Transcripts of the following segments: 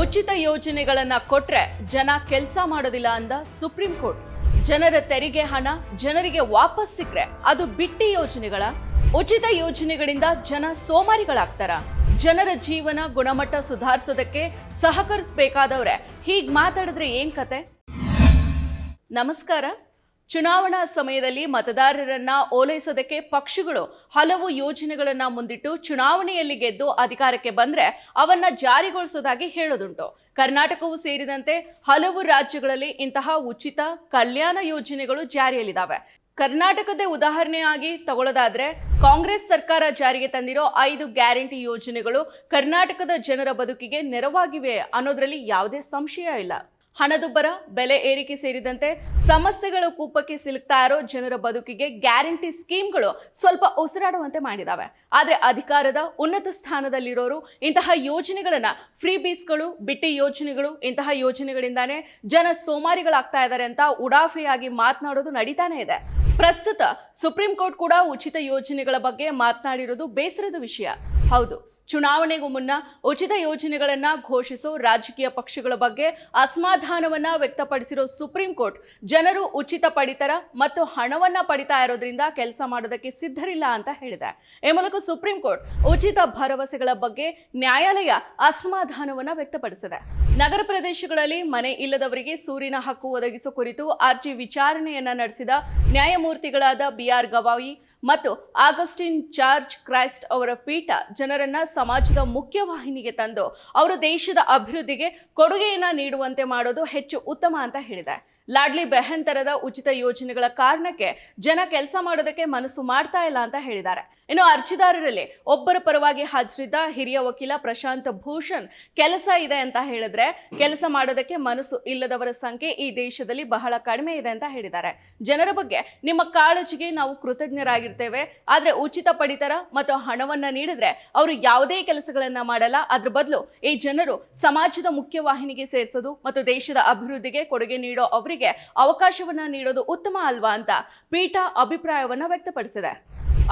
ಉಚಿತ ಯೋಜನೆಗಳನ್ನ ಕೊಟ್ರೆ ಜನ ಕೆಲಸ ಮಾಡೋದಿಲ್ಲ ಅಂದ ಸುಪ್ರೀಂ ಕೋರ್ಟ್. ಜನರ ತೆರಿಗೆ ಹಣ ಜನರಿಗೆ ವಾಪಸ್ ಸಿಕ್ರೆ ಅದು ಬಿಟ್ಟಿ ಯೋಜನೆಗಳ? ಉಚಿತ ಯೋಜನೆಗಳಿಂದ ಜನ ಸೋಮಾರಿಗಳಾಗ್ತಾರ? ಜನರ ಜೀವನ ಗುಣಮಟ್ಟ ಸುಧಾರಿಸೋದಕ್ಕೆ ಸಹಕರಿಸಬೇಕಾದವ್ರೆ ಹೀಗ್ ಮಾತಾಡಿದ್ರೆ ಏನ್ ಕತೆ? ನಮಸ್ಕಾರ. ಚುನಾವಣಾ ಸಮಯದಲ್ಲಿ ಮತದಾರರನ್ನ ಓಲೈಸೋದಕ್ಕೆ ಪಕ್ಷಗಳು ಹಲವು ಯೋಜನೆಗಳನ್ನ ಮುಂದಿಟ್ಟು ಚುನಾವಣೆಯಲ್ಲಿ ಗೆದ್ದು ಅಧಿಕಾರಕ್ಕೆ ಬಂದ್ರೆ ಅವನ್ನ ಜಾರಿಗೊಳಿಸೋದಾಗಿ ಹೇಳೋದುಂಟು. ಕರ್ನಾಟಕವೂ ಸೇರಿದಂತೆ ಹಲವು ರಾಜ್ಯಗಳಲ್ಲಿ ಇಂತಹ ಉಚಿತ ಕಲ್ಯಾಣ ಯೋಜನೆಗಳು ಜಾರಿಯಲ್ಲಿದ್ದಾವೆ. ಕರ್ನಾಟಕದ ಉದಾಹರಣೆಯಾಗಿ ತಗೊಳ್ಳೋದಾದ್ರೆ ಕಾಂಗ್ರೆಸ್ ಸರ್ಕಾರ ಜಾರಿಗೆ ತಂದಿರೋ 5 ಗ್ಯಾರಂಟಿ ಯೋಜನೆಗಳು ಕರ್ನಾಟಕದ ಜನರ ಬದುಕಿಗೆ ನೆರವಾಗಿವೆ ಅನ್ನೋದ್ರಲ್ಲಿ ಯಾವುದೇ ಸಂಶಯ ಇಲ್ಲ. ಹಣದುಬ್ಬರ, ಬೆಲೆ ಏರಿಕೆ ಸೇರಿದಂತೆ ಸಮಸ್ಯೆಗಳ ಕೂಪಕ್ಕೆ ಸಿಲುಕ್ತಾ ಇರೋ ಜನರ ಬದುಕಿಗೆ ಗ್ಯಾರಂಟಿ ಸ್ಕೀಮ್ಗಳು ಸ್ವಲ್ಪ ಉಸಿರಾಡುವಂತೆ ಮಾಡಿದಾವೆ. ಆದ್ರೆ ಅಧಿಕಾರದ ಉನ್ನತ ಸ್ಥಾನದಲ್ಲಿರೋರು ಇಂತಹ ಯೋಜನೆಗಳನ್ನ ಫ್ರೀ ಬೀಸ್ಗಳು, ಬಿಟ್ಟಿ ಯೋಜನೆಗಳು, ಇಂತಹ ಯೋಜನೆಗಳಿಂದಾನೇ ಜನ ಸೋಮಾರಿಗಳಾಗ್ತಾ ಇದ್ದಾರೆ ಅಂತ ಉಡಾಫೆಯಾಗಿ ಮಾತನಾಡೋದು ನಡೀತಾನೆ ಇದೆ. ಪ್ರಸ್ತುತ ಸುಪ್ರೀಂ ಕೋರ್ಟ್ ಕೂಡ ಉಚಿತ ಯೋಜನೆಗಳ ಬಗ್ಗೆ ಮಾತನಾಡಿರೋದು ಬೇಸರದ ವಿಷಯ. ಹೌದು, ಚುನಾವಣೆಗೂ ಮುನ್ನ ಉಚಿತ ಯೋಜನೆಗಳನ್ನ ಘೋಷಿಸೋ ರಾಜಕೀಯ ಪಕ್ಷಗಳ ಬಗ್ಗೆ ಅಸಮಾಧಾನವನ್ನ ವ್ಯಕ್ತಪಡಿಸಿರೋ ಸುಪ್ರೀಂ ಕೋರ್ಟ್ ಜನರು ಉಚಿತ ಪಡಿತರ ಮತ್ತು ಹಣವನ್ನ ಪಡಿತಾ ಇರೋದ್ರಿಂದ ಕೆಲಸ ಮಾಡೋದಕ್ಕೆ ಸಿದ್ಧರಿಲ್ಲ ಅಂತ ಹೇಳಿದೆ. ಈ ಮೂಲಕ ಸುಪ್ರೀಂ ಕೋರ್ಟ್ ಉಚಿತ ಭರವಸೆಗಳ ಬಗ್ಗೆ ನ್ಯಾಯಾಲಯ ಅಸಮಾಧಾನವನ್ನ ವ್ಯಕ್ತಪಡಿಸಿದೆ. ನಗರ ಪ್ರದೇಶಗಳಲ್ಲಿ ಮನೆ ಇಲ್ಲದವರಿಗೆ ಸೂರಿನ ಹಕ್ಕು ಒದಗಿಸುವ ಕುರಿತು ಅರ್ಜಿ ವಿಚಾರಣೆಯನ್ನ ನಡೆಸಿದ ನ್ಯಾಯಮೂರ್ತಿಗಳಾದ BR ಗವಾಯಿ ಮತ್ತು ಆಗಸ್ಟಿನ್ ಜಾರ್ಜ್ ಕ್ರೈಸ್ಟ್ ಅವರ ಪೀಠ ಜನರನ್ನ ಸಮಾಜದ ಮುಖ್ಯವಾಹಿನಿಗೆ ತಂದು ಅವರು ದೇಶದ ಅಭಿವೃದ್ಧಿಗೆ ಕೊಡುಗೆಯನ್ನ ನೀಡುವಂತೆ ಮಾಡೋದು ಹೆಚ್ಚು ಉತ್ತಮ ಅಂತ ಹೇಳಿದೆ. ಲಾಡ್ಲಿ ಬೆಹನ್ ತರದ ಉಚಿತ ಯೋಜನೆಗಳ ಕಾರಣಕ್ಕೆ ಜನ ಕೆಲಸ ಮಾಡೋದಕ್ಕೆ ಮನಸ್ಸು ಮಾಡ್ತಾ ಇಲ್ಲ ಅಂತ ಹೇಳಿದ್ದಾರೆ. ಇನ್ನು ಅರ್ಜಿದಾರರಲ್ಲಿ ಒಬ್ಬರ ಪರವಾಗಿ ಹಾಜರಿದ್ದ ಹಿರಿಯ ವಕೀಲ ಪ್ರಶಾಂತ್ ಭೂಷಣ್ ಕೆಲಸ ಇದೆ ಅಂತ ಹೇಳಿದ್ರೆ ಕೆಲಸ ಮಾಡೋದಕ್ಕೆ ಮನಸ್ಸು ಇಲ್ಲದವರ ಸಂಖ್ಯೆ ಈ ದೇಶದಲ್ಲಿ ಬಹಳ ಕಡಿಮೆ ಇದೆ ಅಂತ ಹೇಳಿದ್ದಾರೆ. ಜನರ ಬಗ್ಗೆ ನಿಮ್ಮ ಕಾಳಜಿಗೆ ನಾವು ಕೃತಜ್ಞರಾಗಿರ್ತೇವೆ. ಆದ್ರೆ ಉಚಿತ ಪಡಿತರ ಮತ್ತು ಹಣವನ್ನ ನೀಡಿದ್ರೆ ಅವರು ಯಾವುದೇ ಕೆಲಸಗಳನ್ನ ಮಾಡಲ್ಲ. ಅದ್ರ ಬದಲು ಈ ಜನರು ಸಮಾಜದ ಮುಖ್ಯವಾಹಿನಿಗೆ ಸೇರಿಸೋದು ಮತ್ತು ದೇಶದ ಅಭಿವೃದ್ಧಿಗೆ ಕೊಡುಗೆ ನೀಡೋ ಅವರಿಗೆ ಅವಕಾಶವನ್ನ ನೀಡೋದು ಉತ್ತಮ ಅಲ್ವಾ ಅಂತ ಪೀಠ ಅಭಿಪ್ರಾಯವನ್ನ ವ್ಯಕ್ತಪಡಿಸಿದೆ.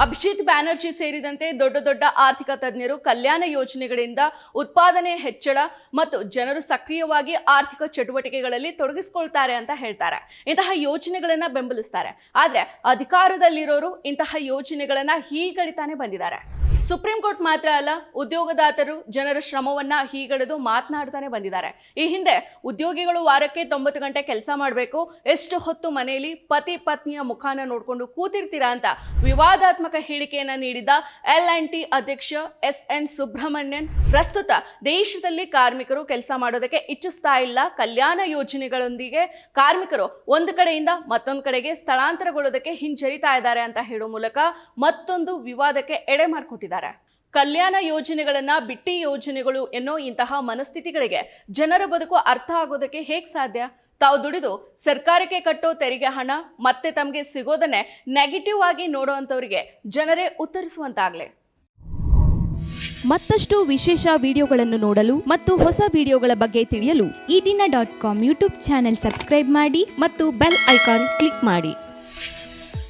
ಅಭಿಜಿತ್ ಬ್ಯಾನರ್ಜಿ ಸೇರಿದಂತೆ ದೊಡ್ಡ ದೊಡ್ಡ ಆರ್ಥಿಕ ತಜ್ಞರು ಕಲ್ಯಾಣ ಯೋಜನೆಗಳಿಂದ ಉತ್ಪಾದನೆ ಹೆಚ್ಚಳ ಮತ್ತು ಜನರು ಸಕ್ರಿಯವಾಗಿ ಆರ್ಥಿಕ ಚಟುವಟಿಕೆಗಳಲ್ಲಿ ತೊಡಗಿಸಿಕೊಳ್ತಾರೆ ಅಂತ ಹೇಳ್ತಾರೆ. ಇಂತಹ ಯೋಜನೆಗಳನ್ನ ಬೆಂಬಲಿಸ್ತಾರೆ. ಆದ್ರೆ ಅಧಿಕಾರದಲ್ಲಿರೋರು ಇಂತಹ ಯೋಜನೆಗಳನ್ನ ಹೀಗಡಿತಾನೆ ಬಂದಿದ್ದಾರೆ. ಸುಪ್ರೀಂ ಕೋರ್ಟ್ ಮಾತ್ರ ಅಲ್ಲ, ಉದ್ಯೋಗದಾತರು ಜನರ ಶ್ರಮವನ್ನ ಹೀಗಡೆದು ಮಾತನಾಡ್ತಾನೆ ಬಂದಿದ್ದಾರೆ. ಈ ಹಿಂದೆ ಉದ್ಯೋಗಿಗಳು ವಾರಕ್ಕೆ 90 ಗಂಟೆ ಕೆಲಸ ಮಾಡಬೇಕು, ಎಷ್ಟು ಹೊತ್ತು ಮನೆಯಲ್ಲಿ ಪತಿ ಪತ್ನಿಯ ಮುಖಾನ ನೋಡ್ಕೊಂಡು ಕೂತಿರ್ತೀರಾ ಅಂತ ವಿವಾದಾತ್ಮಕ ಹೇಳಿಕೆಯನ್ನ ನೀಡಿದ L&T ಅಧ್ಯಕ್ಷ SN ಸುಬ್ರಹ್ಮಣ್ಯನ್ ಪ್ರಸ್ತುತ ದೇಶದಲ್ಲಿ ಕಾರ್ಮಿಕರು ಕೆಲಸ ಮಾಡೋದಕ್ಕೆ ಇಚ್ಛಿಸ್ತಾ ಇಲ್ಲ. ಕಲ್ಯಾಣ ಯೋಜನೆಗಳೊಂದಿಗೆ ಕಾರ್ಮಿಕರು ಒಂದು ಕಡೆಯಿಂದ ಮತ್ತೊಂದು ಕಡೆಗೆ ಸ್ಥಳಾಂತರಗೊಳ್ಳೋದಕ್ಕೆ ಹಿಂಜರಿತಾ ಇದ್ದಾರೆ ಅಂತ ಹೇಳೋ ಮೂಲಕ ಮತ್ತೊಂದು ವಿವಾದಕ್ಕೆ ಎಡೆ ಮಾಡಿಕೊಟ್ಟಿದ್ದಾರೆ. ಕಲ್ಯಾಣ ಯೋಜನೆಗಳನ್ನ ಬಿಟ್ಟಿ ಯೋಜನೆಗಳು ಎನ್ನೋ ಇಂತಹ ಮನಸ್ಥಿತಿಗಳಿಗೆ ಜನರ ಬದುಕು ಅರ್ಥ ಆಗೋದಕ್ಕೆ ಹೇಗೆ ಸಾಧ್ಯ? ತಾವು ದುಡಿದು ಸರ್ಕಾರಕ್ಕೆ ಕಟ್ಟೋ ತೆರಿಗೆ ಹಣ ಮತ್ತೆ ತಮಗೆ ಸಿಗೋದನ್ನೇ ನೆಗೆಟಿವ್ ಆಗಿ ನೋಡುವಂತವರಿಗೆ ಜನರೇ ಉತ್ತರಿಸುವಂತಾಗ್ಲಿ. ಮತ್ತಷ್ಟು ವಿಶೇಷ ವಿಡಿಯೋಗಳನ್ನು ನೋಡಲು ಮತ್ತು ಹೊಸ ವಿಡಿಯೋಗಳ ಬಗ್ಗೆ ತಿಳಿಯಲು ಈ ದಿನ .com ಯೂಟ್ಯೂಬ್ ಚಾನೆಲ್ ಸಬ್ಸ್ಕ್ರೈಬ್ ಮಾಡಿ ಮತ್ತು ಬೆಲ್ ಐಕಾನ್ ಕ್ಲಿಕ್ ಮಾಡಿ.